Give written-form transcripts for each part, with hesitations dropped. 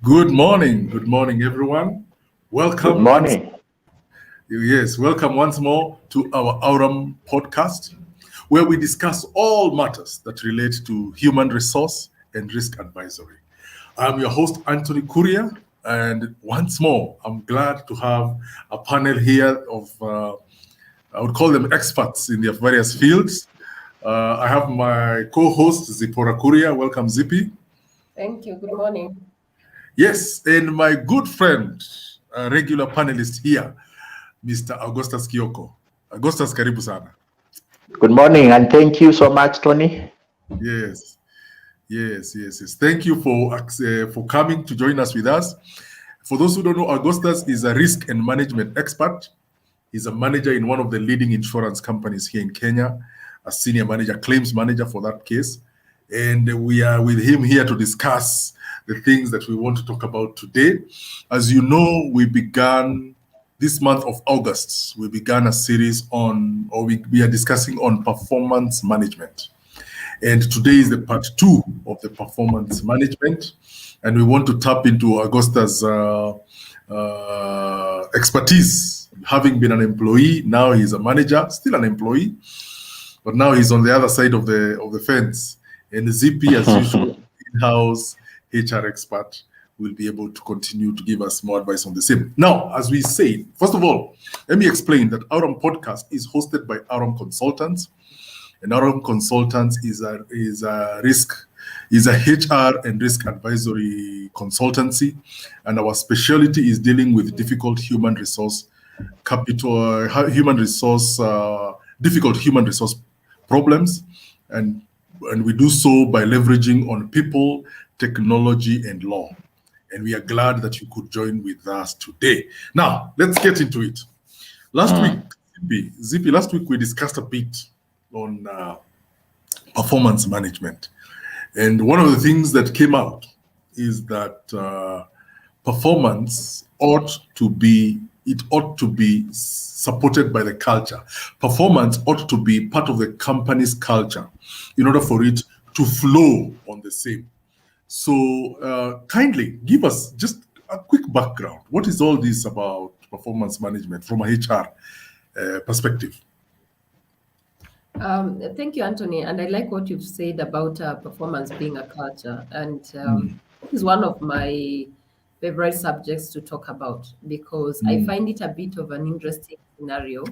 Good morning, everyone. Good morning. Welcome once more to our Aurum podcast, where we discuss all matters that relate to human resource and risk advisory. I'm your host, Anthony Kuria, and once more, I'm glad to have a panel here of, I would call them experts in their various fields. I have my co-host, Zipporah Kuria. Welcome, Zippy. Thank you. Good morning. Yes, and my good friend, a regular panelist here, Mr. Augustus Kioko. Augustus, karibu sana. Good morning, and thank you so much, Tony. Yes. Thank you for coming to join us with us. For those who don't know, Augustus is a risk and management expert. He's a manager in one of the leading insurance companies here in Kenya, a senior manager, claims manager for that case. And we are with him here to discuss the things that we want to talk about today. As you know, we began this month of August, we began a series on, or we are discussing on performance management. And today is the part 2 of the performance management. And we want to tap into Augusta's expertise. Having been an employee, now he's a manager, still an employee, but now he's on the other side of the fence. And ZP, as usual, in-house HR expert, will be able to continue to give us more advice on the same. Now, as we say, first of all, let me explain that Aurum podcast is hosted by Aurum Consultants. And Aurum Consultants is a HR and risk advisory consultancy, and our specialty is dealing with difficult human resource problems, and we do so by leveraging on people, technology, and law. And we are glad that you could join with us today. Now, let's get into it. Last week we discussed a bit on performance management. And one of the things that came out is that performance ought to be supported by the culture. Performance ought to be part of the company's culture in order for it to flow on the same. So kindly give us just a quick background. What is all this about performance management from a HR perspective? Thank you, Anthony. And I like what you've said about performance being a culture. And this is one of my favorite subjects to talk about, because I find it a bit of an interesting scenario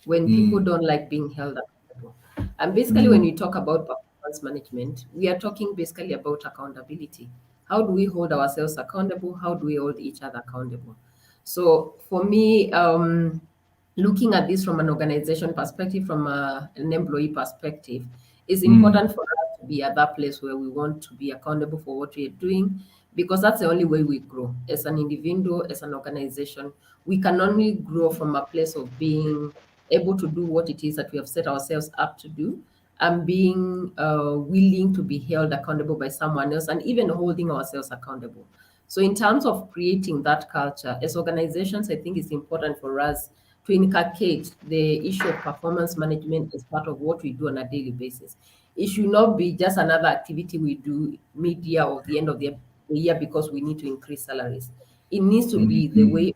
when people don't like being held accountable. And basically, when we talk about performance management, we are talking basically about accountability. How do we hold ourselves accountable? How do we hold each other accountable? So for me, looking at this from an organization perspective, from an employee perspective, is important for us to be at that place where we want to be accountable for what we are doing, because that's the only way we grow. As an individual, as an organization, we can only grow from a place of being able to do what it is that we have set ourselves up to do, and being willing to be held accountable by someone else, and even holding ourselves accountable. So in terms of creating that culture, as organizations, I think it's important for us to inculcate the issue of performance management as part of what we do on a daily basis. It should not be just another activity we do mid-year or the end of the year because we need to increase salaries. It needs to be the way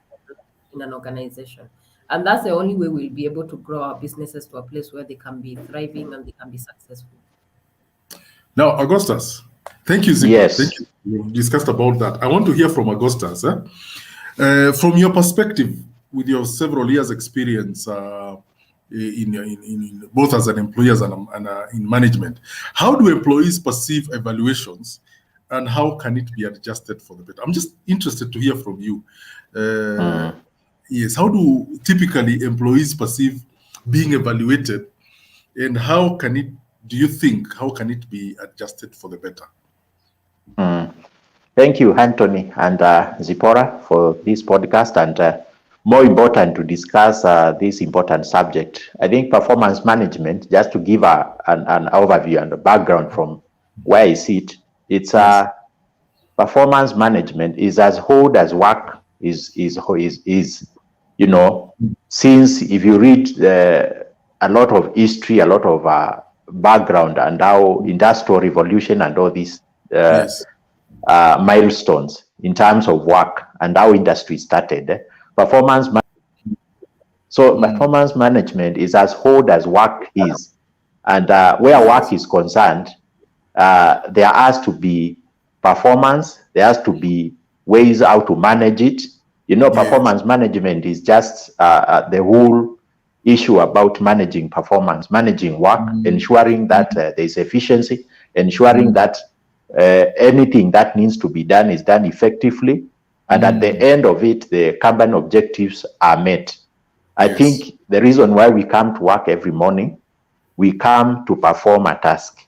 in an organization. And that's the only way we'll be able to grow our businesses to a place where they can be thriving and they can be successful. Now, Augustus, thank you, Zip. Yes. Thank you. We've discussed about that. I want to hear from Augustus. From your perspective, with your several years' experience in both as an employee and in management, how do employees perceive evaluations, and how can it be adjusted for the better? I'm just interested to hear from you. Yes, how do typically employees perceive being evaluated, and how can it be adjusted for the better? Thank you, Anthony and Zipporah, for this podcast, and more important to discuss this important subject. I think performance management, just to give an overview and a background from where I sit, it's performance management is as old as work is. You know, since if you read a lot of history, a lot of background, and how industrial revolution and all these milestones, in terms of work and how industry started. Performance management is as old as work is, and where work is concerned, there has to be performance, there has to be ways how to manage it. Performance management is just the whole issue about managing performance, managing work, ensuring that there's efficiency, ensuring that anything that needs to be done is done effectively, and at the end of it, the company objectives are met. I think the reason why we come to work every morning, we come to perform a task.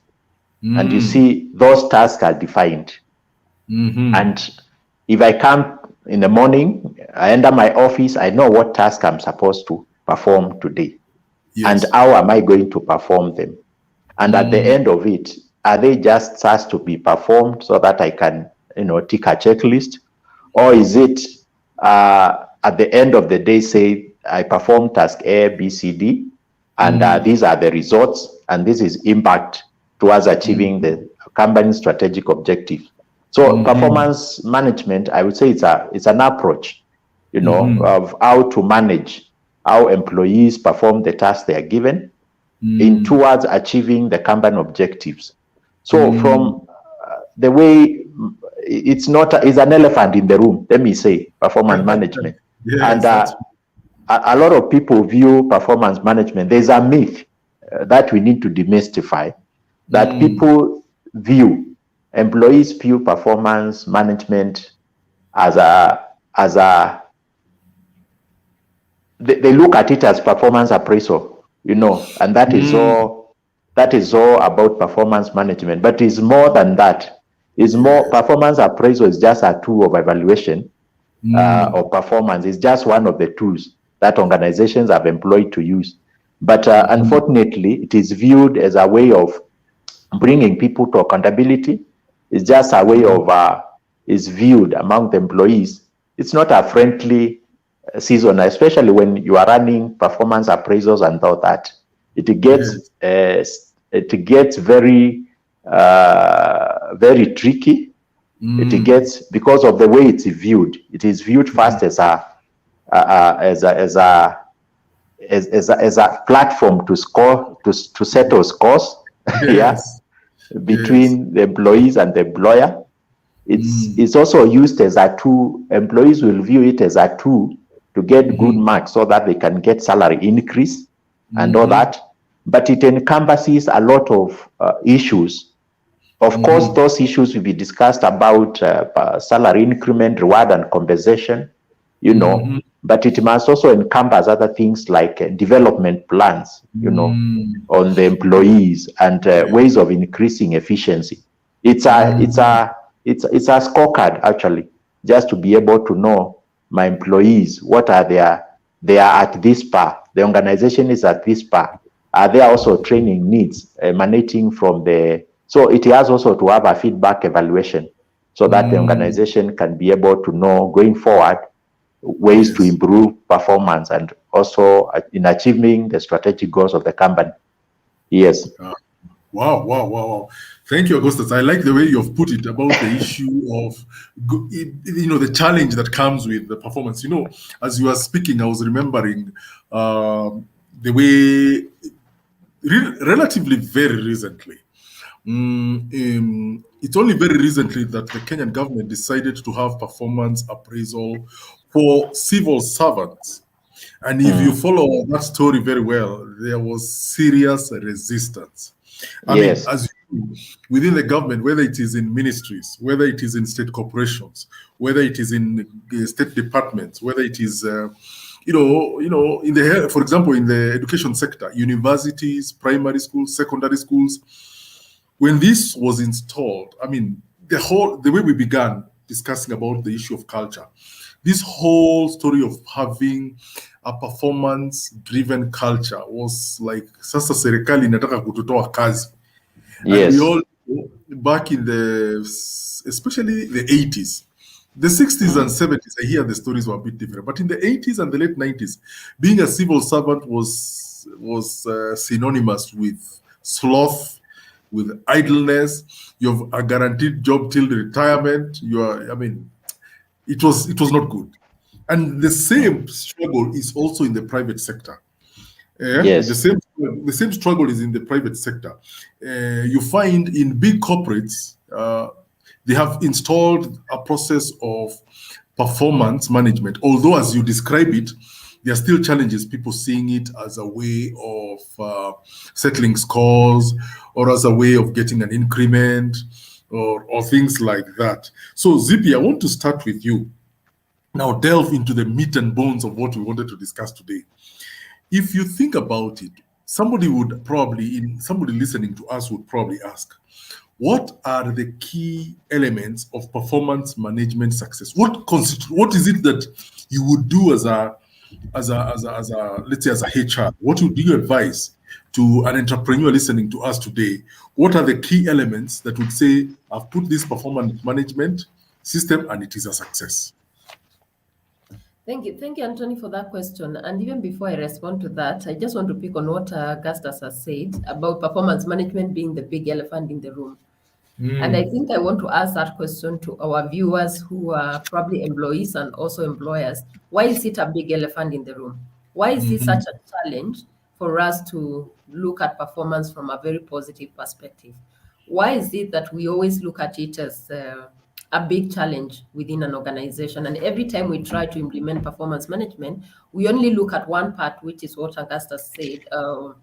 And you see, those tasks are defined. And if I come in the morning, I enter my office, I know what task I'm supposed to perform today. And how am I going to perform them? And at the end of it, are they just tasks to be performed so that I can, tick a checklist? Or is it at the end of the day, say, I perform task A, B, C, D, and these are the results, and this is impact towards achieving the company's strategic objective. So performance management, I would say it's an approach, of how to manage how employees perform the tasks they are given in towards achieving the company objectives. So from the way it's an elephant in the room, let me say, performance management. And a lot of people view performance management. There's a myth that we need to demystify, that people view, employees view performance management as they look at it as performance appraisal, and that is all about performance management. But it's more than that. It's more, performance appraisal is just a tool of evaluation of performance. It's just one of the tools that organizations have employed to use. But unfortunately, it is viewed as a way of bringing people to accountability. It's just a way of, is viewed among the employees. It's not a friendly season, especially when you are running performance appraisals and all that. It gets very, very tricky. It gets, because of the way it's viewed. It is viewed first as a platform to score, to settle scores, between the employees and the employer. It's also used as a tool. Employees will view it as a tool to get good marks so that they can get salary increase and all that. But it encompasses a lot of issues. Of course, those issues will be discussed about salary increment, reward, and compensation, but it must also encompass other things like development plans, on the employees, and ways of increasing efficiency. It's a scorecard, actually, just to be able to know my employees, what are they are at this par, the organization is at this par. Are there also training needs emanating from so it has also to have a feedback evaluation so that the organization can be able to know going forward ways to improve performance and also in achieving the strategic goals of the company. Yes. Wow. Thank you, Augustus. I like the way you've put it about the issue of, the challenge that comes with the performance. As you were speaking, I was remembering the way, relatively very recently, it's only very recently that the Kenyan government decided to have performance appraisal for civil servants. And if you follow that story very well, there was serious resistance. I mean, as within the government, whether it is in ministries, whether it is in state corporations, whether it is in state departments, whether it is, in the, for example, in the education sector, universities, primary schools, secondary schools, when this was installed, I mean, the way we began discussing about the issue of culture, this whole story of having a performance-driven culture was like, sasa serikali inataka kututoa kazi. And we all, back in especially the 80s, the 60s and 70s, I hear the stories were a bit different. But in the 80s and the late 90s, being a civil servant was synonymous with sloth, with idleness. You have a guaranteed job till retirement. it was not good. And the same struggle is also in the private sector. The Yes. same struggle is in the private sector. You find in big corporates, they have installed a process of performance management. Although, as you describe it, there are still challenges. People seeing it as a way of settling scores, or as a way of getting an increment, or things like that. So, Zippy, I want to start with you. Now, delve into the meat and bones of what we wanted to discuss today. If you think about it, somebody listening to us would probably ask, what are the key elements of performance management success? What is it that you would do as a let's say as a HR? What would you advise to an entrepreneur listening to us today? What are the key elements that would say, I've put this performance management system and it is a success? Thank you, Anthony, for that question. And even before I respond to that, I just want to pick on what Augustus has said about performance management being the big elephant in the room. And I think I want to ask that question to our viewers who are probably employees and also employers. Why is it a big elephant in the room? Why is it such a challenge for us to look at performance from a very positive perspective? Why is it that we always look at it as a big challenge within an organization? And every time we try to implement performance management, we only look at one part, which is what Augustus said, the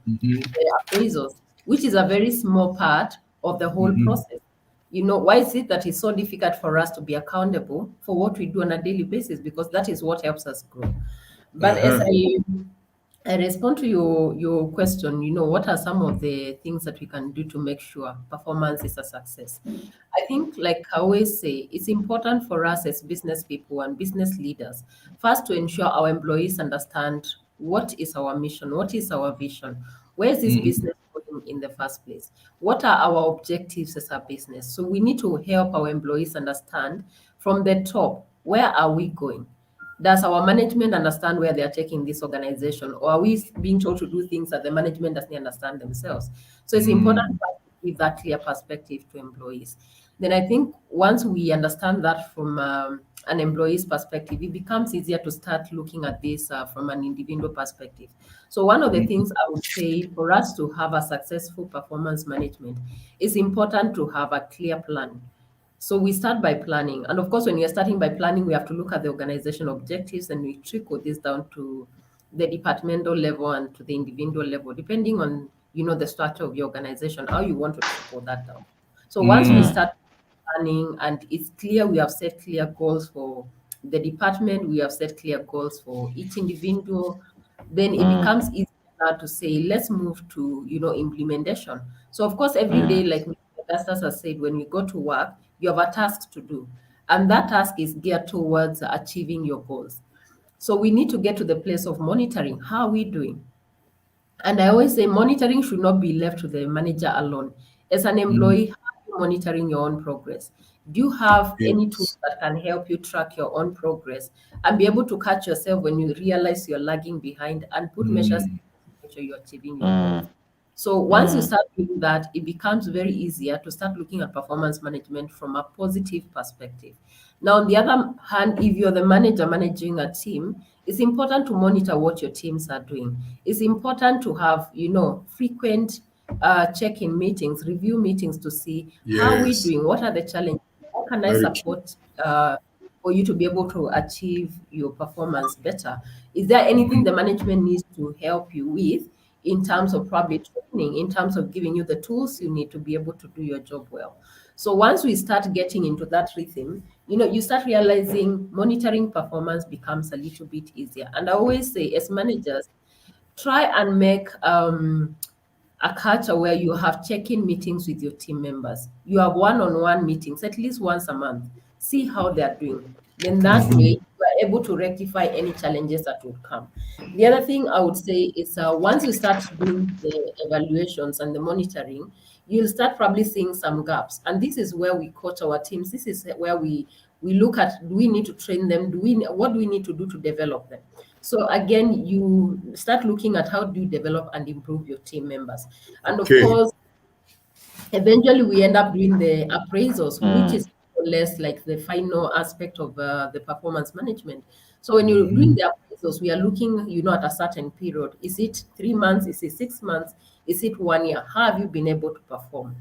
appraisals, which is a very small part of the whole process. Why is it that it's so difficult for us to be accountable for what we do on a daily basis? Because that is what helps us grow. But as I respond to your question, what are some of the things that we can do to make sure performance is a success? I think, like I always say, it's important for us as business people and business leaders, first to ensure our employees understand what is our mission, what is our vision, where is this business going in the first place, what are our objectives as a business. So we need to help our employees understand from the top, where are we going? Does our management understand where they are taking this organization, or are we being told to do things that the management doesn't understand themselves? So it's important for us to give that clear perspective to employees. Then I think once we understand that from an employee's perspective, it becomes easier to start looking at this from an individual perspective. So one of the things I would say for us to have a successful performance management is important to have a clear plan. So we start by planning. And of course, when you're starting by planning, we have to look at the organization objectives and we trickle this down to the departmental level and to the individual level, depending on, the structure of your organization, how you want to trickle that down. So once we start planning and it's clear, we have set clear goals for the department, we have set clear goals for each individual, then it becomes easier now to say, let's move to, implementation. So of course, every day, like Augustus has said, when you go to work, you have a task to do. And that task is geared towards achieving your goals. So we need to get to the place of monitoring. How are we doing? And I always say monitoring should not be left to the manager alone. As an employee, how are you monitoring your own progress? Do you have any tools Yes. that can help you track your own progress and be able to catch yourself when you realize you're lagging behind and put measures to make sure you're achieving your goals? So once you start doing that, it becomes very easier to start looking at performance management from a positive perspective. Now, on the other hand, if you're the manager managing a team, it's important to monitor what your teams are doing. It's important to have, frequent check-in meetings, review meetings to see how we're Yes. doing, what are the challenges, how can I Very true. support for you to be able to achieve your performance better? Is there anything the management needs to help you with in terms of probably training, in terms of giving you the tools you need to be able to do your job well? So once we start getting into that rhythm, you start realizing monitoring performance becomes a little bit easier. And I always say, as managers, try and make a culture where you have check-in meetings with your team members. You have one-on-one meetings at least once a month. See how they're doing. Then that way you are able to rectify any challenges that would come. The other thing I would say is once you start doing the evaluations and the monitoring, you'll start probably seeing some gaps. And this is where we coach our teams. This is where we look at, do we need to train them? What do we need to do to develop them? So again, you start looking at how do you develop and improve your team members. And of Okay. course, eventually we end up doing the appraisals, which is less like the final aspect of the performance management. So when you're doing the appraisals, we are looking, at a certain period. Is it 3 months? Is it 6 months? Is it 1 year? How have you been able to perform?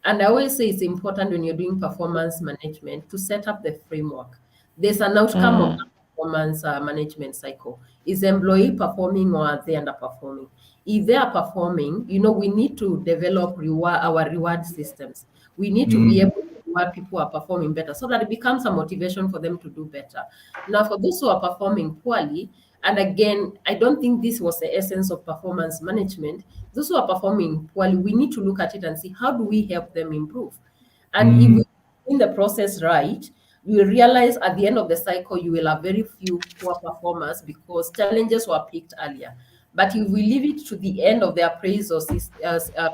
And I always say it's important when you're doing performance management to set up the framework. There's an outcome of that performance management cycle. Is the employee performing or are they underperforming? If they are performing, we need to develop our reward systems. We need to be able to reward people who are performing better so that it becomes a motivation for them to do better. Now, for those who are performing poorly, and again, I don't think this was the essence of performance management. Those who are performing poorly, we need to look at it and see how do we help them improve. And if we in the process right, you will realize at the end of the cycle, you will have very few poor performers because challenges were picked earlier. But if we leave it to the end of the appraisal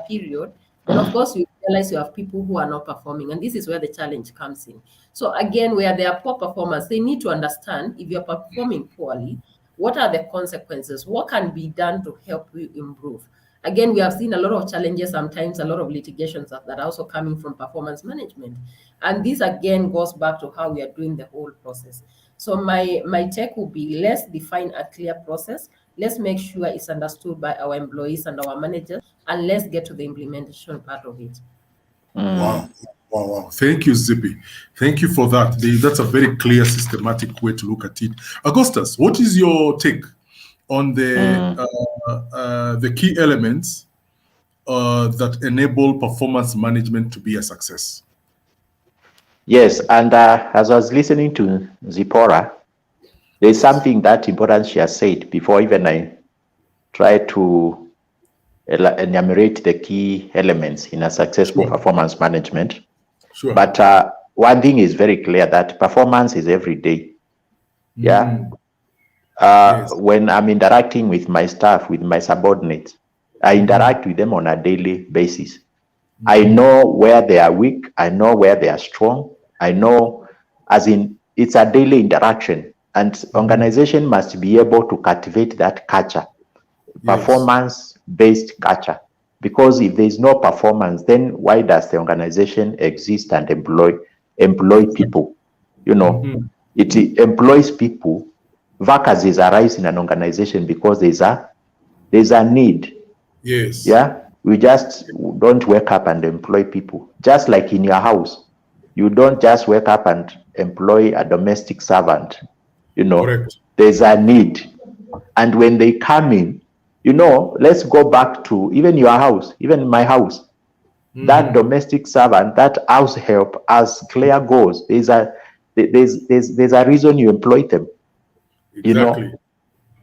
period, then of course you realize you have people who are not performing. And this is where the challenge comes in. So again, where there are poor performers, they need to understand if you're performing poorly, what are the consequences? What can be done to help you improve? Again, we have seen a lot of challenges, sometimes a lot of litigations that are also coming from performance management. And this again goes back to how we are doing the whole process. So my take will be, let's define a clear process. Let's make sure it's understood by our employees and our managers, and let's get to the implementation part of it. Wow. Wow, wow. Thank you, Zippy. Thank you for that. That's a very clear, systematic way to look at it. Augustus, what is your take on the key elements that enable performance management to be a success? Yes, and as I was listening to Zipporah, there's something that important she has said before even I try to enumerate the key elements in a successful performance management. Sure. But one thing is very clear, that performance is every day. Yeah. When I'm interacting with my staff, with my subordinates, I interact with them on a daily basis. I know where they are weak. I know where they are strong. I know, as in, it's a daily interaction, and organization must be able to cultivate that culture, performance-based culture. Because if there is no performance, then why does the organization exist and employ people? It employs people. Vacancies arise in an organization because there's a need. Yes. Yeah. We just don't wake up and employ people. Just like in your house, you don't just wake up and employ a domestic servant. Correct. There's a need. And when they come in, let's go back to even your house, even my house. That domestic servant, that house help, as clear goes, there's a reason you employ them. Exactly.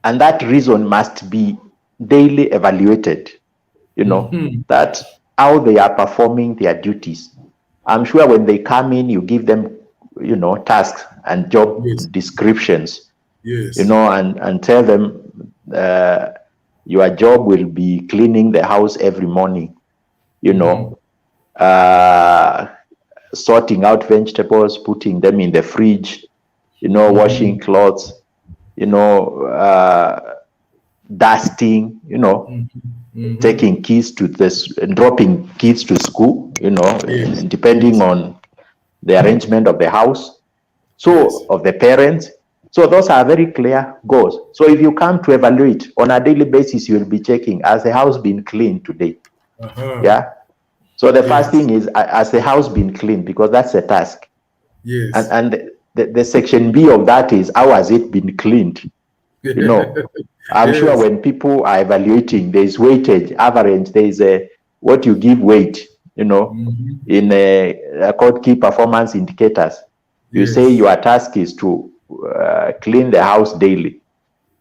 And that reason must be daily evaluated. That how they are performing their duties. I'm sure when they come in, you give them, tasks and job descriptions. Yes. And tell them your job will be cleaning the house every morning. Sorting out vegetables, putting them in the fridge. Washing clothes. Dusting. Taking kids to this, dropping kids to school, depending on the arrangement of the house, of the parents. So those are very clear goals. So if you come to evaluate on a daily basis, you will be checking, has the house been cleaned today? Yeah. So the first thing is, has the house been cleaned? Because that's a task. Yes. And the section B of that is, how has it been cleaned? I'm sure when people are evaluating, there's weightage, average, there's what you give weight, in called key performance indicators. You say your task is to clean the house daily.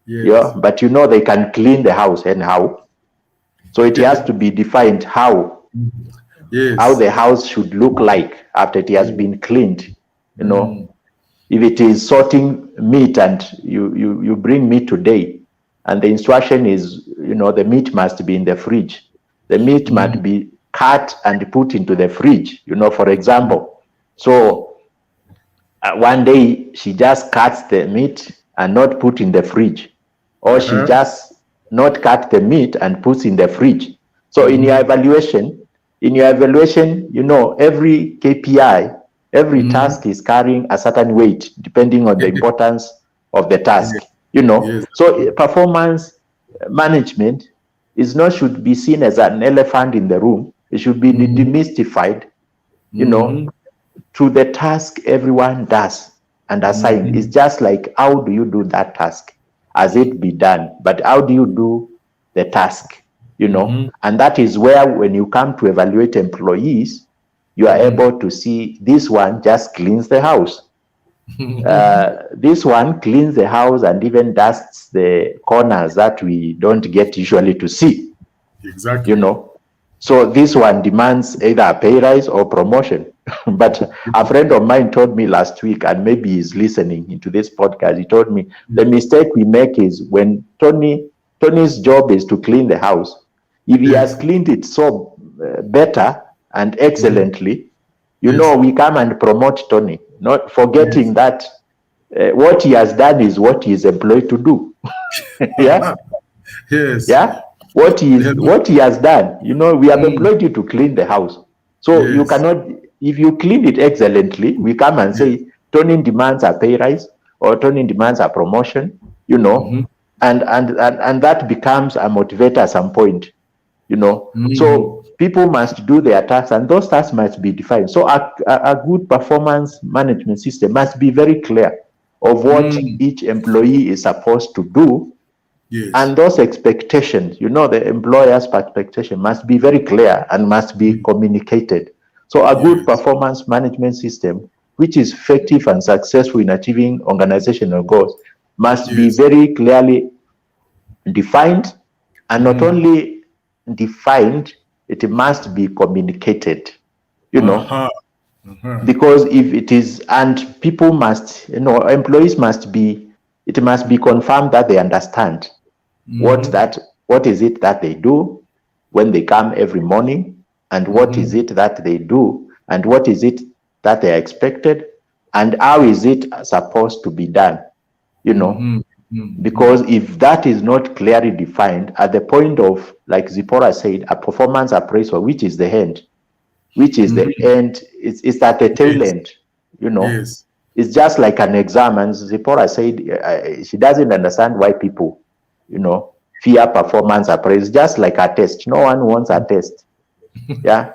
Yeah, but they can clean the house anyhow. So it has to be defined how the house should look like after it has been cleaned. If it is sorting meat and you bring meat today, and the instruction is, the meat must be in the fridge. The meat must be cut and put into the fridge, for example. So one day she just cuts the meat and not put in the fridge, or she just not cut the meat and puts in the fridge. So in your evaluation, every KPI Every task is carrying a certain weight depending on the importance of the task, Yes. So performance management should be seen as an elephant in the room. It should be demystified, to the task everyone does and assigned. It's just like, how do you do that task? Has it be done? But how do you do the task? And that is where, when you come to evaluate employees, you are able to see this one just cleans the house. This one cleans the house and even dusts the corners that we don't get usually to see. Exactly. So this one demands either a pay rise or promotion. But a friend of mine told me last week, and maybe he's listening into this podcast, he told me the mistake we make is when Tony's job is to clean the house. If he has cleaned it so better and excellently, we come and promote Tony, not forgetting that what he has done is what he is employed to do. Yeah. Yes. Yeah. What he has done, we have employed you to clean the house. So you cannot, if you clean it excellently, we come and say Tony demands a pay rise or Tony demands a promotion, and that becomes a motivator at some point, So people must do their tasks, and those tasks must be defined. So a good performance management system must be very clear of what each employee is supposed to do. Yes. And those expectations, the employer's expectation must be very clear and must be communicated. So a good performance management system, which is effective and successful in achieving organizational goals, must be very clearly defined, and not only defined, it must be communicated, because if it is, and people must, employees must be, it must be confirmed that they understand what is it that they do when they come every morning, and what is it that they do, and what is it that they are expected, and how is it supposed to be done, because if that is not clearly defined at the point of, like Zipporah said, a performance appraisal, which is the end, it's at the tail end, It's just like an exam. And Zipporah said she doesn't understand why people fear performance appraisal. It's just like a test. No one wants a test. Yeah.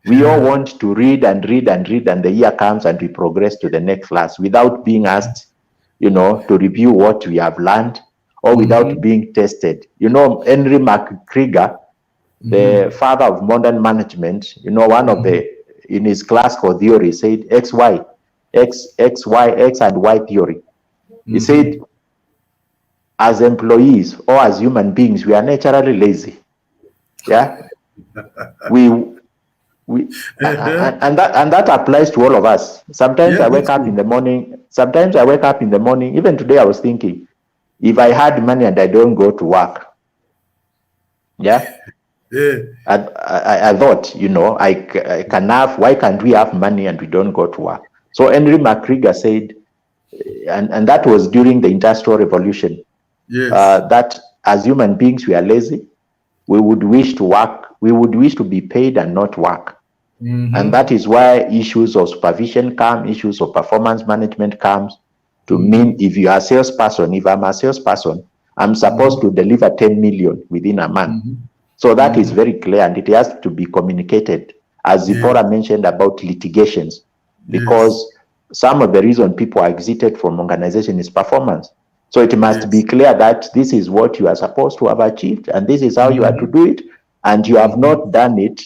We all want to read and read and read, and the year comes and we progress to the next class without being asked, to review what we have learned, or without being tested. Henry McGregor, the father of modern management, one of in his classical theory said X, Y, X, and Y theory. He said, as employees or as human beings, we are naturally lazy. Yeah. And that applies to all of us. Sometimes I wake up in the morning. Even today I was thinking, if I had money and I don't go to work, I thought, I can have, why can't we have money and we don't go to work? So Henry McGregor said, and that was during the Industrial Revolution, that as human beings we are lazy. We would wish to work. We would wish to be paid and not work. And that is why issues of supervision come, issues of performance management comes to mean, if you are a salesperson, if I'm a salesperson, I'm supposed to deliver 10 million within a month. So that is very clear, and it has to be communicated, as Zipporah mentioned about litigations, because some of the reason people are exited from organization is performance. So it must be clear that this is what you are supposed to have achieved, and this is how you are to do it, and you have not done it,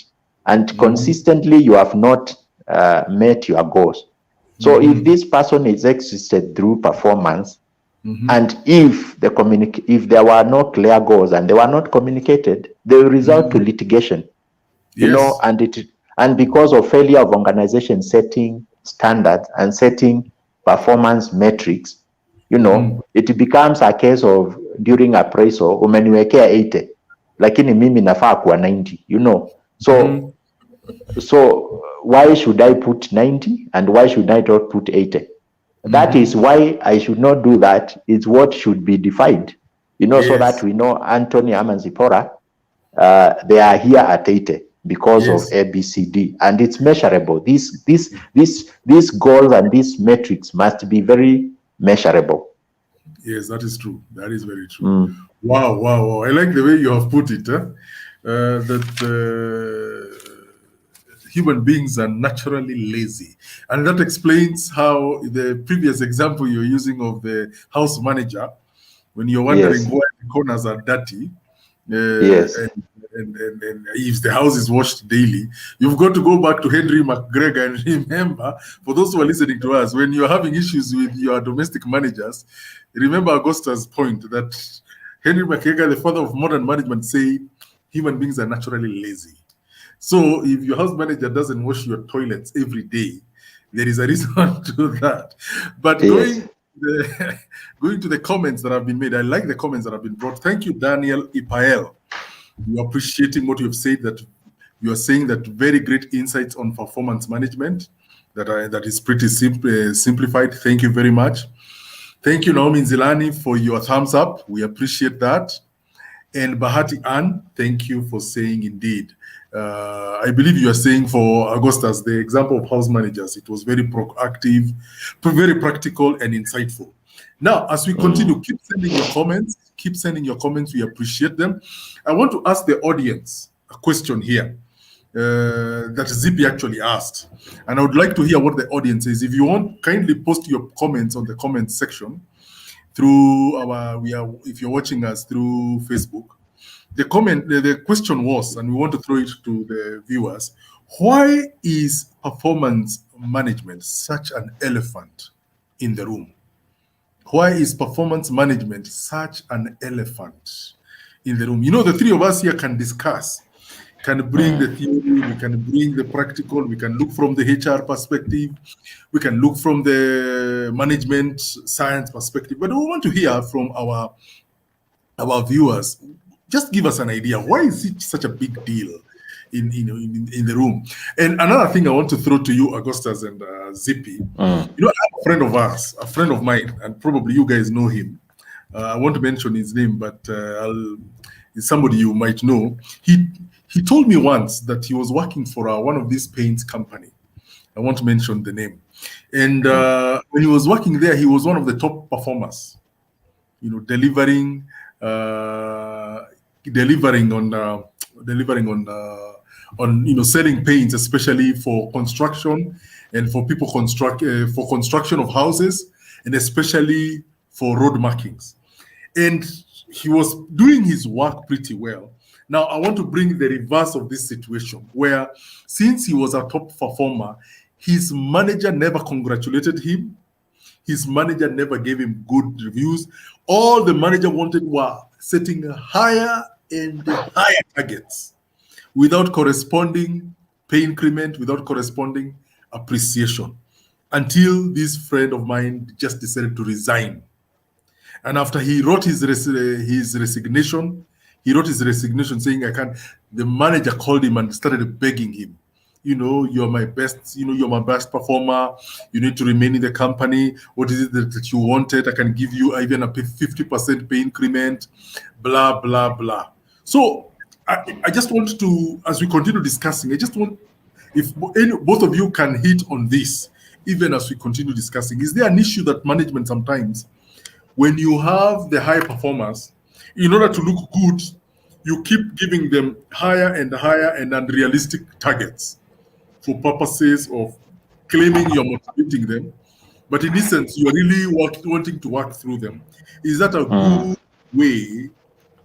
and consistently you have not met your goals. So if this person is exited through performance, and if there were no clear goals and they were not communicated, they will result to litigation. And because of failure of organization setting standards and setting performance metrics, it becomes a case of, during appraisal, umeniwekea 80 lakini mimi nafaa kuwa 90, so why should I put 90 and why should I not put 80? That is why I should not do that. It's what should be defined, so that we know Anthony and Zipporah, they are here at 80. because of Yes. ABCD, and it's measurable. These goals and these metrics must be very measurable. Yes, that is true. That is very true. Wow, wow, wow. I like the way you have put it. That human beings are naturally lazy. And that explains how the previous example you're using of the house manager, when you're wondering Yes. why the corners are dirty, Yes. and if the house is washed daily, you've got to go back to Henry McGregor and remember, for those who are listening to us, when you're having issues with your domestic managers, remember Augusta's point that Henry McGregor, the father of modern management, said human beings are naturally lazy. So if your house manager doesn't wash your toilets every day, there is a reason to that. But Yes. going to the comments that have been made, I like the comments that have been brought. Thank you, Daniel Ipael. You're appreciating what you've said, that you are saying that very great insights on performance management that is pretty simplified. Thank you very much. Thank you, Naomi Nzilani, for your thumbs up. We appreciate that. And Bahati Ann, thank you for saying indeed. I believe you are saying for Augustus, the example of house managers, it was very proactive, very practical and insightful. Now, as we continue, keep sending your comments. Keep sending your comments. We appreciate them. I want to ask the audience a question here that Zippy actually asked. And I would like to hear what the audience is. If you want, kindly post your comments on the comment section through if you're watching us through Facebook. The question was, and we want to throw it to the viewers, why is performance management such an elephant in the room? Why is performance management such an elephant in the room? You know, the three of us here can discuss, can bring the theory, we can bring the practical, we can look from the HR perspective, we can look from the management science perspective, but we want to hear from our viewers. Just give us an idea. Why is it such a big deal in the room? And another thing I want to throw to you, Augustus and Zippy. You know, I have a friend of ours, a friend of mine, and probably you guys know him. I won't mention his name, but it's somebody you might know. He told me once that he was working for one of these paints company. I won't mention the name. And when he was working there, he was one of the top performers. You know, delivering on selling paints, especially for construction and for people for construction of houses, and especially for road markings. And he was doing his work pretty well. Now I want to bring the reverse of this situation, where since he was a top performer, his manager never congratulated him. His manager never gave him good reviews. All the manager wanted were setting higher and higher targets without corresponding pay increment, without corresponding appreciation, until this friend of mine just decided to resign. And after he wrote his resignation, saying, I can't. The manager called him and started begging him, you know, you're my best, you're my best performer. You need to remain in the company. What is it that you wanted? I can give you even a 50% pay increment, blah, blah, blah. So I just want to, as we continue discussing, I just want, if both of you can hit on this, even as we continue discussing, is there an issue that management sometimes, when you have the high performers, in order to look good, you keep giving them higher and higher and unrealistic targets for purposes of claiming you're motivating them, but in essence, you're really wanting to work through them. Is that a good way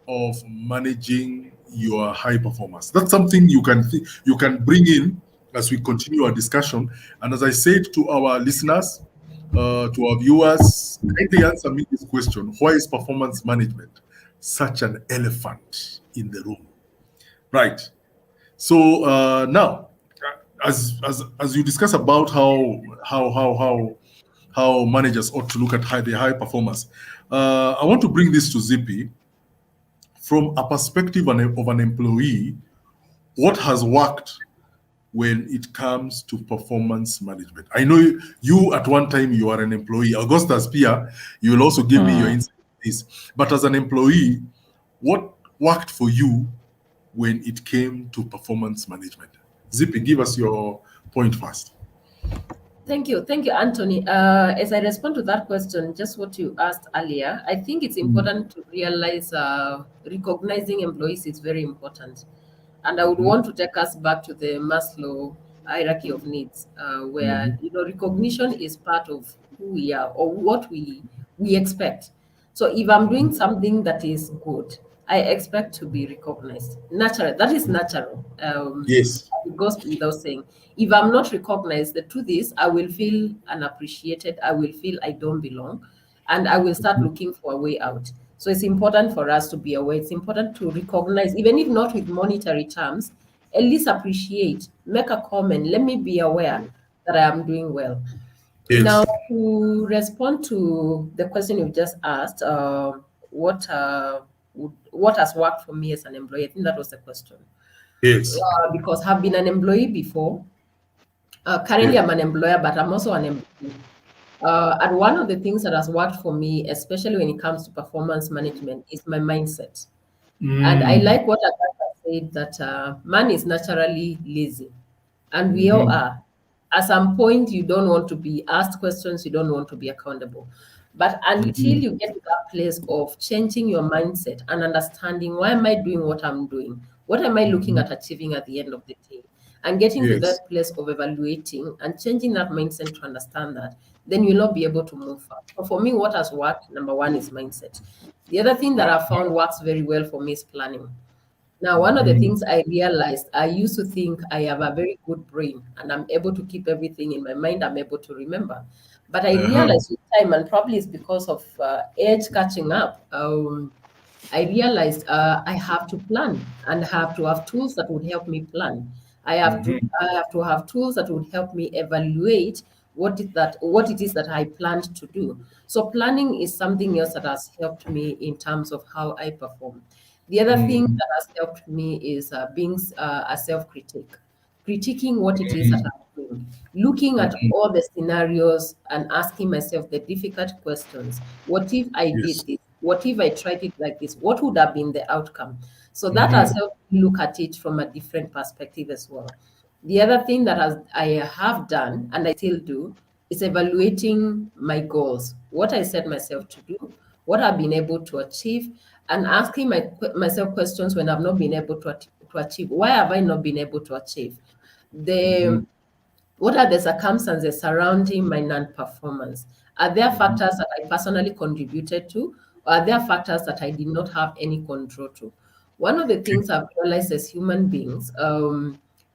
of managing your high performance? That's something you can bring in as we continue our discussion. And as I said to our listeners, to our viewers, kindly answer me this question: why is performance management such an elephant in the room? Right. So now, as you discuss about how managers ought to look at the high performers, I want to bring this to Zippy from a perspective of an employee. What has worked when it comes to performance management? I know you at one time you are an employee. Augustus Pia, you will also give me your insight on this. But as an employee, what worked for you when it came to performance management? Zippy, give us your point first. Thank you, Anthony. As I respond to that question, just what you asked earlier, I think it's important to realize recognizing employees is very important. And I would want to take us back to the Maslow hierarchy of needs, where recognition is part of who we are or what we expect. So if I'm doing something that is good, I expect to be recognized. Natural, that is natural. Yes. It goes without saying. If I'm not recognized, the truth is I will feel unappreciated. I will feel I don't belong, and I will start looking for a way out. So it's important for us to be aware. It's important to recognize, even if not with monetary terms, at least appreciate, make a comment. Let me be aware that I am doing well. Now, Yes. to respond to the question you just asked, what has worked for me as an employee? I think that was the question. Yes. Because I've been an employee before. Currently, Yes. I'm an employer, but I'm also an employee. And one of the things that has worked for me, especially when it comes to performance management, is my mindset. And I like what Agatha said that man is naturally lazy, and we all are. At some point, you don't want to be asked questions, you don't want to be accountable. But until you get to that place of changing your mindset and understanding why am I doing what I'm doing? What am I looking at achieving at the end of the day? And getting to Yes. that place of evaluating and changing that mindset to understand that, then you'll not be able to move fast. So for me, what has worked, number one, is mindset. The other thing that I found works very well for me is planning. Now, one of the things I realized, I used to think I have a very good brain and I'm able to keep everything in my mind, I'm able to remember. But I realized with time, and probably it's because of age catching up, I realized I have to plan and have to have tools that would help me plan. I have to have tools that would help me evaluate what it is that I planned to do. So planning is something else that has helped me in terms of how I perform. The other thing that has helped me is being a self-critic, critiquing what it is that I'm doing, looking at all the scenarios and asking myself the difficult questions. What if I Yes. did this? What if I tried it like this? What would have been the outcome? So that has helped me look at it from a different perspective as well. The other thing that I have done and I still do is evaluating my goals, what I set myself to do, what I've been able to achieve, and asking myself questions when I've not been able to achieve. Why have I not been able to achieve? The What are the circumstances surrounding my non-performance? Are there factors that I personally contributed to, or are there factors that I did not have any control to? One of the things I've realized as human beings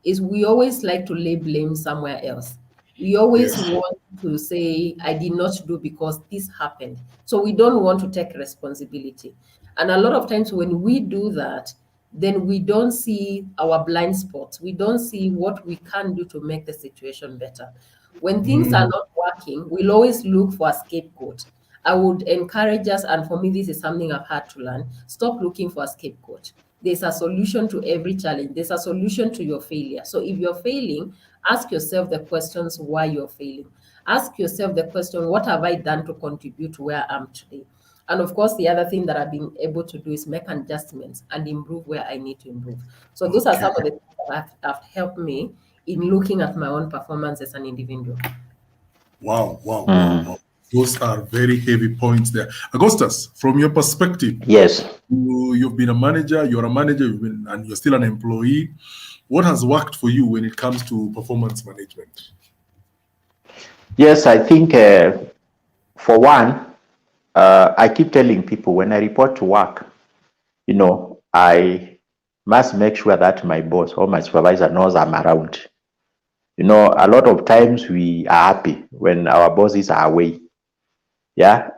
is we always like to lay blame somewhere else. We always Yes. want to say, I did not do because this happened. So we don't want to take responsibility. And a lot of times when we do that, then we don't see our blind spots. We don't see what we can do to make the situation better. When things are not working, we'll always look for a scapegoat. I would encourage us, and for me, this is something I've had to learn, stop looking for a scapegoat. There's a solution to every challenge. There's a solution to your failure. So if you're failing, ask yourself the questions why you're failing. Ask yourself the question, what have I done to contribute to where I am today? And of course, the other thing that I've been able to do is make adjustments and improve where I need to improve. So those are Okay. some of the things that have helped me in looking at my own performance as an individual. Wow, wow, wow, wow. Those are very heavy points there. Augustus, from your perspective, Yes. you've been a manager, you're a manager, and you're still an employee. What has worked for you when it comes to performance management? Yes, I think for one, I keep telling people when I report to work, I must make sure that my boss or my supervisor knows I'm around. A lot of times we are happy when our bosses are away. Yeah.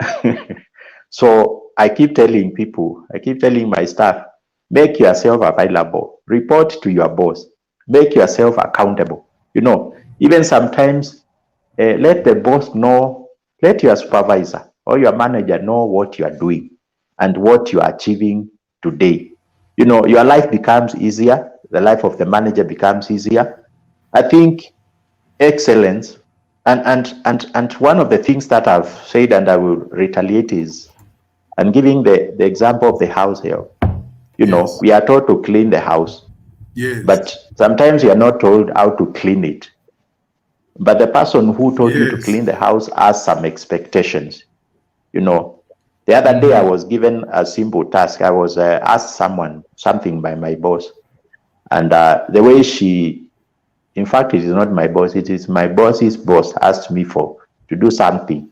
So I keep telling people, I keep telling my staff, make yourself available, report to your boss, make yourself accountable. Even sometimes let the boss know, let your supervisor or your manager know what you are doing and what you are achieving today. Your life becomes easier, the life of the manager becomes easier. I think excellence, and one of the things that I've said and I will retaliate is, and giving the example of the house help. Yes. We are told to clean the house, Yes. but sometimes we are not told how to clean it. But the person who told you to Yes. clean the house has some expectations. You know, the other day I Mm-hmm. was given a simple task. I was asked something by my boss, and the way in fact, it is not my boss. It is my boss's boss asked me to do something,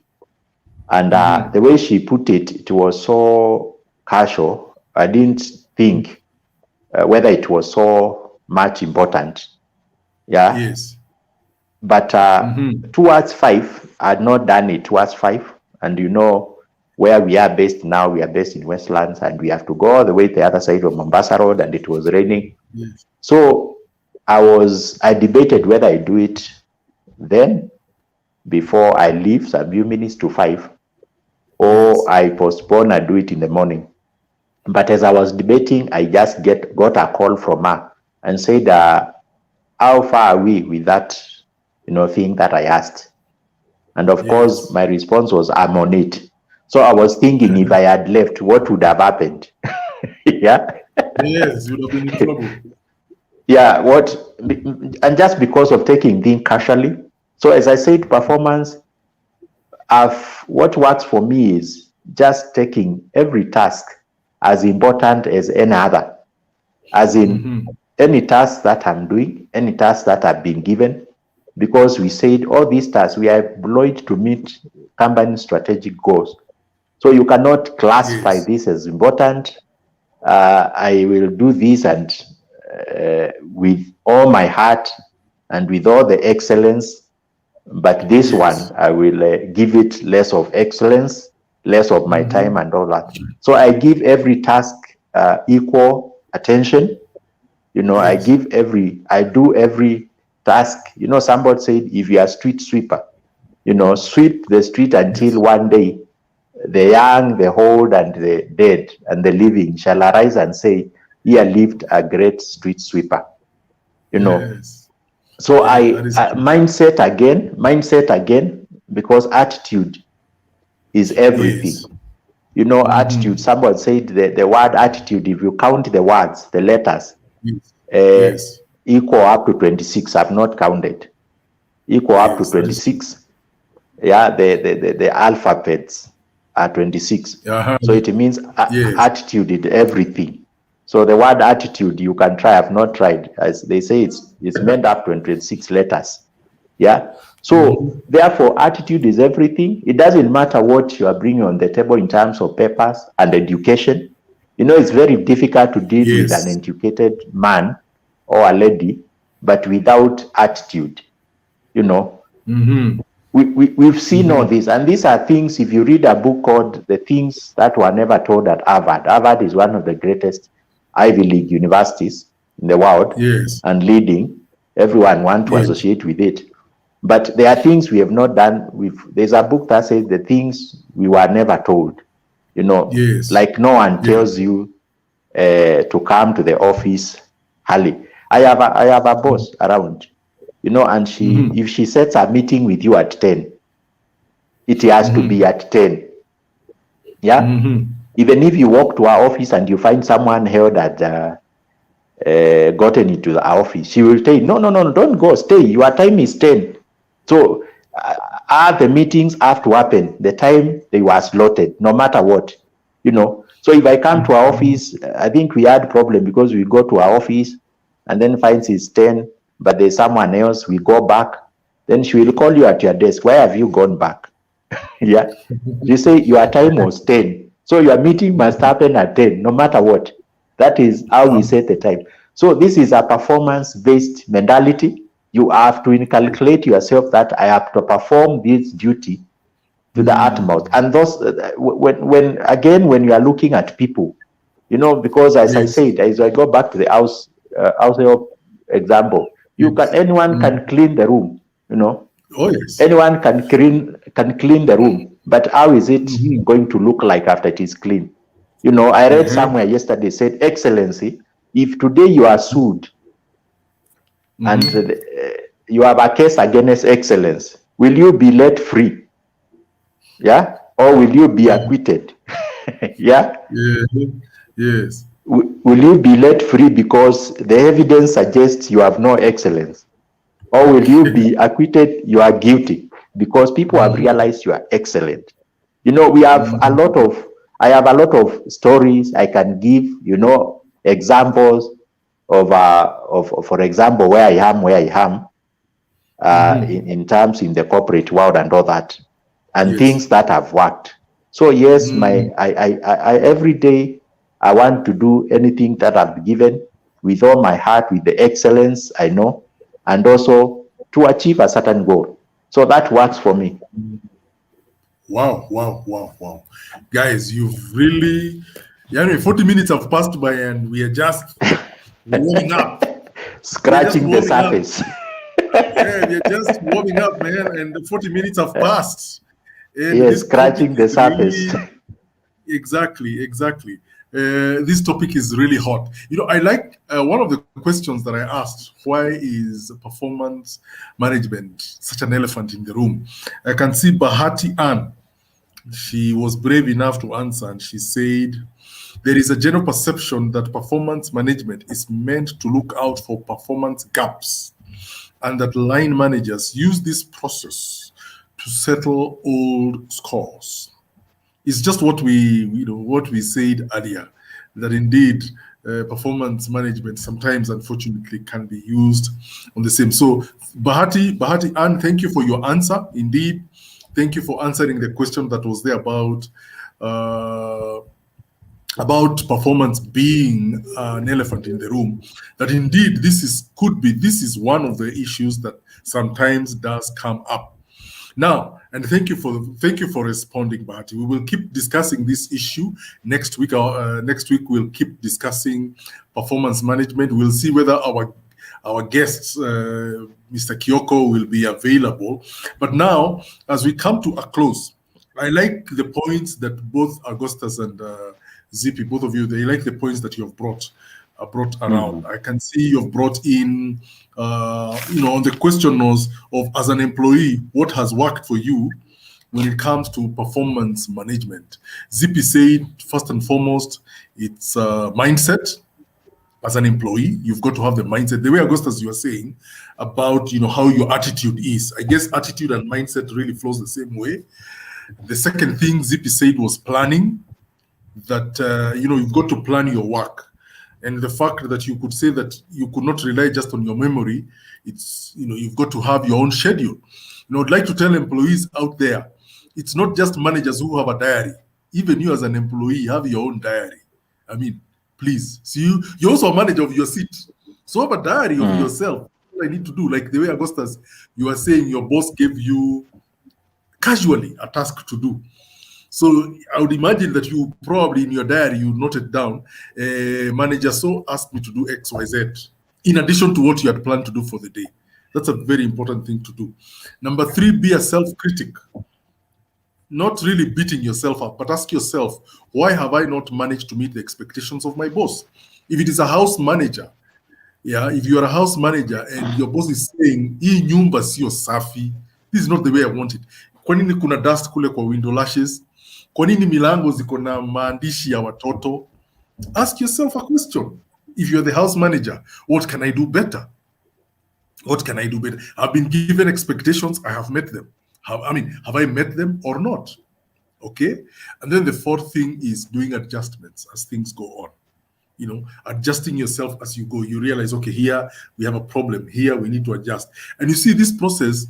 and Mm-hmm. the way she put it, it was so casual. I didn't think whether it was so much important. Yeah, Yes. but Mm-hmm. towards 5, I had not done it towards 5, and where we are based now, we are based in Westlands, and we have to go all the way to the other side of Mombasa Road, and it was raining. Yes. So I debated whether I do it then before I leave some few minutes to 5, or Yes. I postpone and do it in the morning. But as I was debating, I just got a call from her and said, how far are we with that, thing that I asked? And of course, Yes. my response was, I'm on it. So I was thinking, if I had left, what would have happened? Yeah. Yes. You would have been in trouble. Yeah. And just because of taking things casually. So as I said, performance, what works for me is just taking every task as important as any other, as in Mm-hmm. any task that I'm doing, any task that I've been given, because we said all these tasks we are employed to meet company strategic goals. So you cannot classify Yes. this as important. I will do this and with all my heart and with all the excellence, but this one, Yes. I will give it less of excellence, less of my time, Mm-hmm. and all that. So I give every task equal attention. Yes. I do every task. Somebody said, if you are a street sweeper, sweep the street until Yes. one day the young, the old, and the dead, and the living shall arise and say, here lived a great street sweeper. You know, Yes. so Yes. That is true. mindset again, because attitude is Yes. everything. Mm-hmm. Attitude. Somebody said the word attitude, if you count the words, the letters, Yes. uh, Yes. equal up to 26. I've not counted. Equal up to Yes. That is true. 26. Yeah, the alphabets are 26. Uh-huh. So it means Yes. attitude is everything. So the word attitude, you can try. I've not tried. As they say, it's meant up to 26 letters. Yeah. So Mm-hmm. therefore, attitude is everything. It doesn't matter what you are bringing on the table in terms of papers and education. It's very difficult to deal with an Yes. educated man or a lady, but without attitude. You know, Mm-hmm. we've seen all Mm-hmm. this, and these are things. If you read a book called The Things That Were Never Told at Harvard is one of the greatest Ivy League universities in the world Yes. and leading. Everyone want to Yes. associate with it. But there are things we have not done. There's a book that says the things we were never told. Yes. Like no one Yes. tells you to come to the office early. I have a boss around, and Mm-hmm. if she sets a meeting with you at 10, it has to be Mm-hmm. at 10. Yeah. Mm-hmm. Even if you walk to our office and you find someone here that gotten into the office, she will tell you, no, no, no, no, don't go, stay. Your time is 10. So the meetings have to happen the time they were slotted, no matter what. So if I come to our office, I think we had problem because we go to our office and then finds it's 10, but there's someone else, we go back. Then she will call you at your desk. Why have you gone back? Yeah. You say your time was 10. So your meeting must happen at 10, no matter what. That is how we set the time. So this is a performance-based mentality. You have to inculcate yourself that I have to perform this duty to the utmost. Mm. And those, when you are looking at people, because as I Yes. said, as I go back to the house help example, Yes. anyone Mm. can clean the room, Oh, yes. anyone can clean the room, but how is it Mm-hmm. going to look like after it is clean? I read Uh-huh. somewhere yesterday said, Excellency, if today you are sued and Mm-hmm. you have a case against Excellence, will you be let free? Yeah, or will you be Yeah. acquitted? Yeah. Yeah. Yes. will you be let free because the evidence suggests you have no excellence? Or will you be acquitted, you are guilty because people have realized you are excellent? We have a lot of, I have a lot of stories I can give, examples of, for example, where I am, in terms in the corporate world and all that, and Yes. things that have worked. So yes, I every day I want to do anything that I've been given with all my heart, with the excellence I know, and also to achieve a certain goal. So that works for me. Wow, wow, wow, wow. Guys, you've really, 40 minutes have passed by and we are just warming up. We are just Scratching the warming up. surface. Yeah, we are just warming up, man, and the 40 minutes have passed. And Yes, this topic scratching the is surface. really, exactly. This topic is really hot. I like one of the questions that I asked, why is performance management such an elephant in the room? I can see Bahati Ann. She was brave enough to answer, and she said, there is a general perception that performance management is meant to look out for performance gaps, and that line managers use this process to settle old scores. It's just what we said earlier, that indeed performance management sometimes, unfortunately, can be used on the same. So, Bahati Ann, thank you for your answer. Indeed, thank you for answering the question that was there uh, about performance being an elephant in the room. That indeed this is one of the issues that sometimes does come up. Now, and thank you for responding, Bahati. We will keep discussing this issue next week. Next week we'll keep discussing performance management. We'll see whether our guests, Mr. Kyoko, will be available. But now, as we come to a close, I like the points that both Augustus and Zippy, both of you, they like the points that you have brought around. I can see you've brought in, on the question of as an employee, what has worked for you when it comes to performance management. Zippy said, first and foremost, it's mindset. As an employee, you've got to have the mindset. The way Augustus, you were saying about how your attitude is. I guess attitude and mindset really flows the same way. The second thing Zippy said was planning. That you've got to plan your work, and the fact that you could say that you could not rely just on your memory. It's you've got to have your own schedule. I'd like to tell employees out there, it's not just managers who have a diary. Even you as an employee have your own diary. I mean, please. So you're also a manager of your seat, so have a diary of yourself. What I need to do, like the way Augustus, you are saying your boss gave you casually a task to do. So I would imagine that you probably in your diary you noted down, manager so asked me to do X, Y, Z, in addition to what you had planned to do for the day. That's a very important thing to do. Number 3, be a self-critic. Not really beating yourself up, but ask yourself, why have I not managed to meet the expectations of my boss? If it is a house manager, if you are a house manager and your boss is saying, hii nyumba sio safi, this is not the way I want it. Kwa nini kuna dust kule kwa window lashes? Kwa nini milango ziko na maandishi ya watoto? Ask yourself a question. If you're the house manager, what can I do better? What can I do better? I've been given expectations, I have met them. Have I met them or not? Okay. And then the fourth thing is doing adjustments as things go on. Adjusting yourself as you go. You realize, okay, here we have a problem. Here we need to adjust. And you see, this process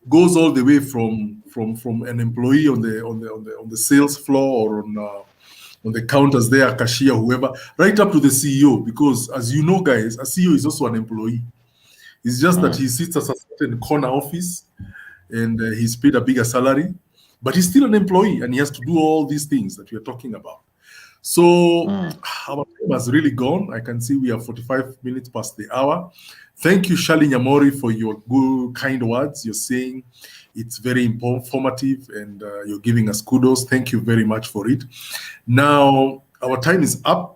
goes all the way from an employee on the sales floor or on the counters there, cashier, whoever, right up to the CEO. Because as you know, guys, a CEO is also an employee. It's just that he sits at a certain corner office and he's paid a bigger salary, but he's still an employee and he has to do all these things that we are talking about. So our time has really gone. I can see we are 45 minutes past the hour. Thank you, Shali Nyamori, for your good, kind words. You're saying it's very informative and you're giving us kudos. Thank you very much for it. Now, our time is up.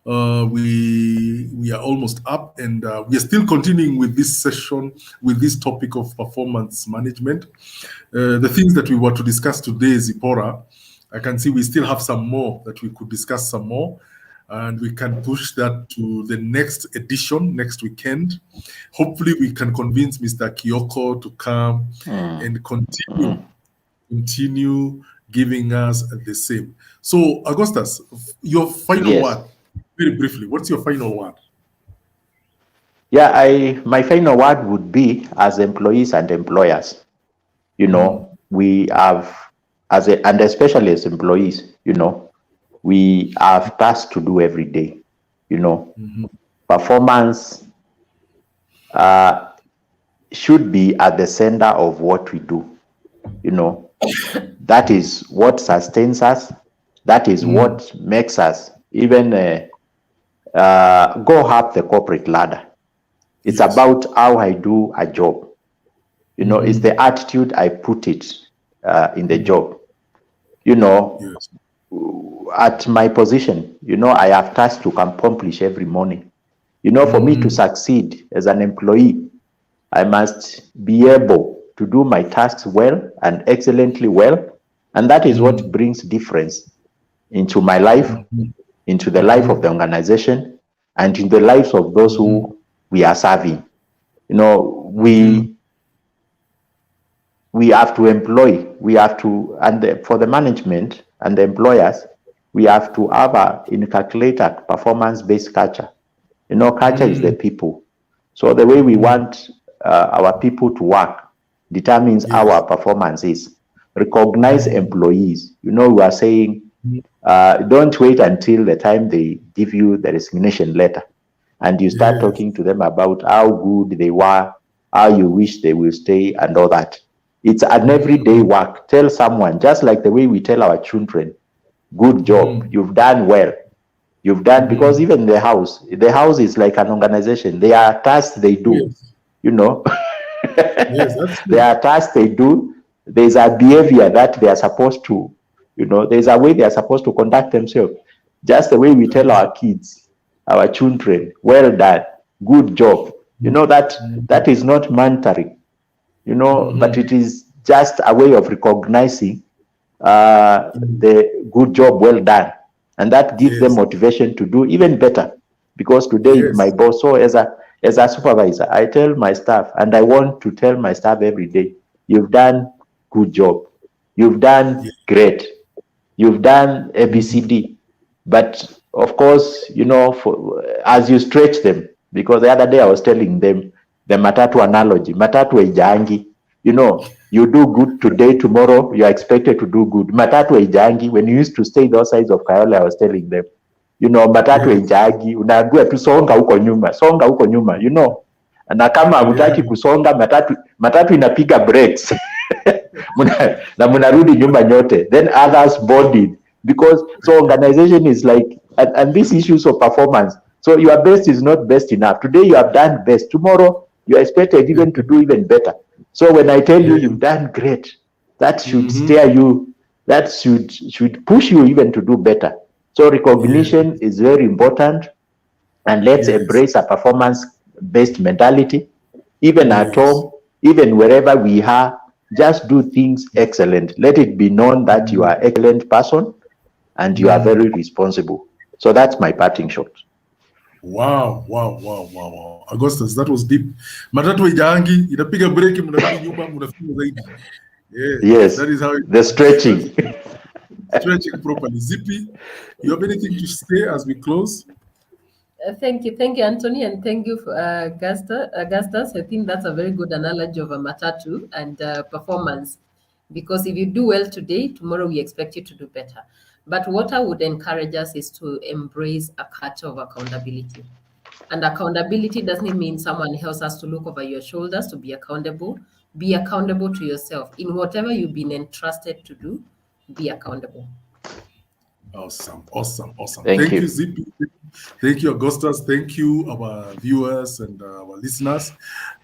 We are almost up, and we are still continuing with this session, with this topic of performance management. The things that we were to discuss today, Zipporah, I can see we still have some more that we could discuss some more. and we can push that to the next edition next weekend. Hopefully, we can convince Mr. Kyoko to come and continue giving us the same. So, Augustus, your final Yes. word, very briefly. What's your final word? Yeah, my final word would be, as employees and employers, we have, and especially as employees, we have tasks to do every day. Performance should be at the center of what we do. That is what sustains us. That is what makes us even go up the corporate ladder. It's Yes. about how I do a job. It's the attitude I put it in the job. Yes. At my position, I have tasks to accomplish every morning. For me to succeed as an employee, I must be able to do my tasks well and excellently well. And that is what brings difference into my life, into the life of the organization, and in the lives of those who we are serving. We have to employ, for the management and the employers, we have to inculcate a performance-based culture. Culture is the people. So the way we want our people to work determines how Yes. our performance is. Recognize employees. We are saying, don't wait until the time they give you the resignation letter and you start Yes. talking to them about how good they were, how you wish they will stay, and all that. It's an everyday work. Tell someone, just like the way we tell our children, good job, you've done well. You've done, because even the house is like an organization. There are tasks they do, Yes. you know. Yes, that's There true. are tasks they do. There's a behavior that they are supposed to, there's a way they are supposed to conduct themselves. Just the way we tell our kids, our children, well done, good job. That is not mandatory, but it is just a way of recognizing the good job well done, and that gives them Yes. motivation to do even better. Because today, my Yes. boss, so as a supervisor, I tell my staff, and I want to tell my staff every day, you've done good job, you've done Yes. great, you've done ABCD. But of course, as you stretch them, because the other day I was telling them the matatu analogy, matatu haijaangi. You do good today, tomorrow you are expected to do good. Matatu haijaangi. When you used to stay those sides of Kayole, I was telling them, matatu Yes. haijaangi, unaambiwa tu songa huko nyuma, songa huko nyuma, na kama Yeah. hutaki kusonga, matatu inapiga breaks. Na mnarudi nyuma nyote, then others boarded, because so organization is like, and these issues of performance, so your best is not best enough. Today you have done best, tomorrow you are expected even to do even better. So when I tell you Yes. you've done great, that should steer you, that should push you even to do better. So Yes. recognition is very important, and let's Yes. embrace a performance based mentality, even at Yes. home, even wherever we are. Just do things excellent. Let it be known that you are an excellent person and you are very responsible. So that's my parting shot. Wow, wow, wow, wow, wow. Augustus, that was deep. Matatu haijaangi, inapiga breki, mnarudi nyuma, mnafika zaidi. Yes, Yes, that is how it the works. That's stretching. stretching properly. Zippy, you have anything to say as we close? Thank you, Anthony, and thank you, for, Augustus. I think that's a very good analogy of a matatu and performance, because if you do well today, tomorrow we expect you to do better. But what I would encourage us is to embrace a culture of accountability. And accountability doesn't mean someone else has to look over your shoulders to be accountable. Be accountable to yourself in whatever you've been entrusted to do. Be accountable. Awesome, awesome, awesome. Thank Thank you, you. Zippy. Thank you, Augustus. Thank you, our viewers and our listeners.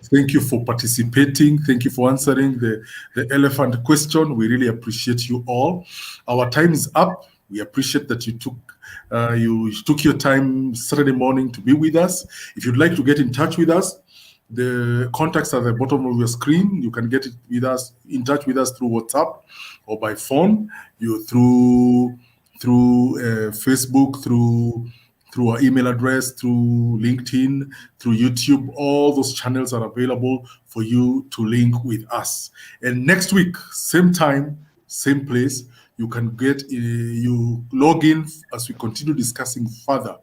Thank you for participating. Thank you for answering the elephant question. We really appreciate you all. Our time is up. We appreciate that you took your time Saturday morning to be with us. If you'd like to get in touch with us, the contacts are at the bottom of your screen. You can get it with us, in touch with us through WhatsApp or by phone. You through Facebook, through through our email address, through LinkedIn, through YouTube. All those channels are available for you to link with us. And next week, same time, same place, you can you log in as we continue discussing further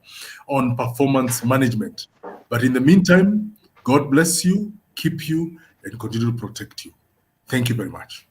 on performance management. But in the meantime, God bless you, keep you, and continue to protect you. Thank you very much.